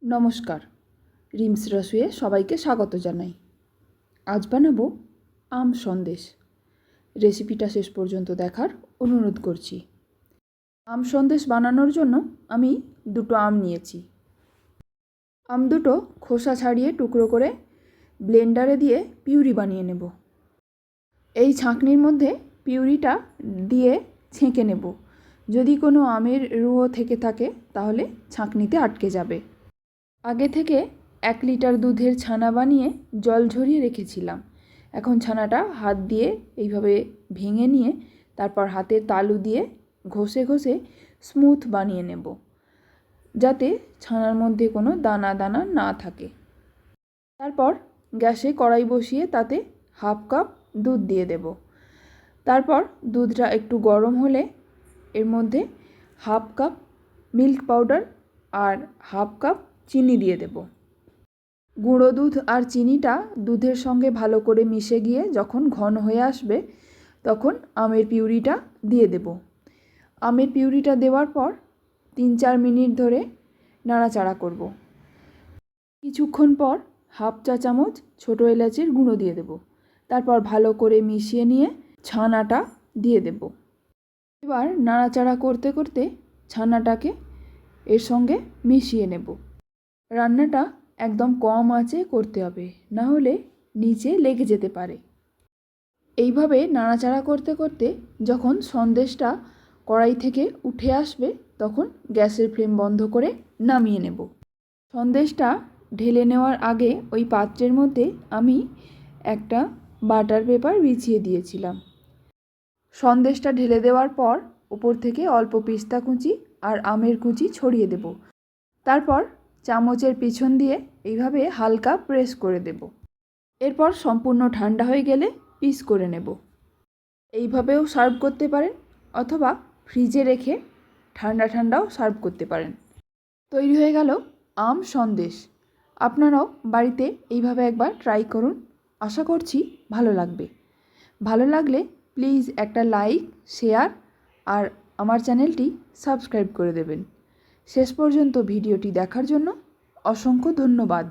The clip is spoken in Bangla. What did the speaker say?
নমস্কার, রিমস রসুয়ে সবাইকে স্বাগত জানাই। আজ বানাবো আম সন্দেশ। রেসিপিটা শেষ পর্যন্ত দেখার অনুরোধ করছি। আম সন্দেশ বানানোর জন্য আমি দুটো আম নিয়েছি। আম দুটো খোসা ছাড়িয়ে টুকরো করে ব্লেন্ডারে দিয়ে পিউরি বানিয়ে নেব। এই ছাঁকনির মধ্যে পিউরিটা দিয়ে ছেঁকে নেব। যদি কোনো আমের রুঁয়ো থেকে থাকে তাহলে ছাঁকনিতে আটকে যাবে। আগে থেকে 1 লিটার দুধের ছানা বানিয়ে জল ঝরিয়ে রেখেছিলাম। এখন ছানাটা হাত দিয়ে এইভাবে ভেঙে নিয়ে তারপর হাতের তালু দিয়ে ঘষে ঘষে স্মুথ বানিয়ে নেব, যাতে ছানার মধ্যে কোনো দানা দানা না থাকে। তারপর গ্যাসে কড়াই বসিয়ে তাতে 1/2 কাপ দুধ দিয়ে দেব। তারপর দুধটা একটু গরম হলে এর মধ্যে 1/2 কাপ মিল্ক পাউডার আর 1/2 কাপ চিনি দিয়ে দেব। গুঁড়ো দুধ আর চিনিটা দুধের সঙ্গে ভালো করে মিশে গিয়ে যখন ঘন হয়ে আসবে তখন আমের পিউরিটা দিয়ে দেব। আমের পিউরিটা দেওয়ার পর 3-4 মিনিট ধরে নাড়াচাড়া করব। কিছুক্ষণ পর 1/2 চা চামচ ছোটো এলাচের গুঁড়ো দিয়ে দেব। তারপর ভালো করে মিশিয়ে নিয়ে ছানাটা দিয়ে দেব। এবার নাড়াচাড়া করতে করতে ছানাটাকে এর সঙ্গে মিশিয়ে নেব। রান্নাটা একদম কম আঁচে করতে হবে, না হলে নিচে লেগে যেতে পারে। এইভাবে নাড়াচাড়া করতে করতে যখন সন্দেশটা কড়াই থেকে উঠে আসবে তখন গ্যাসের ফ্লেম বন্ধ করে নামিয়ে নেব। সন্দেশটা ঢেলে নেওয়ার আগে ওই পাত্রের মধ্যে আমি একটা বাটার পেপার বিছিয়ে দিয়েছিলাম। সন্দেশটা ঢেলে দেওয়ার পর উপর থেকে অল্প পিস্তা কুচি আর আমের কুচি ছড়িয়ে দেব। তারপর চামচের পিছন দিয়ে এইভাবে হালকা প্রেস করে দেব। এরপর সম্পূর্ণ ঠান্ডা হয়ে গেলে পিস করে নেব। এইভাবেও সার্ভ করতে পারেন অথবা ফ্রিজে রেখে ঠান্ডা ঠান্ডাও সার্ভ করতে পারেন। তৈরি হয়ে গেল আম সন্দেশ। আপনারাও বাড়িতে এইভাবে একবার ট্রাই করুন। আশা করছি ভালো লাগবে। ভালো লাগলে প্লিজ একটা লাইক, শেয়ার আর আমার চ্যানেলটি সাবস্ক্রাইব করে দেবেন। শেষ পর্যন্ত ভিডিওটি দেখার জন্য অসংখ্য ধন্যবাদ।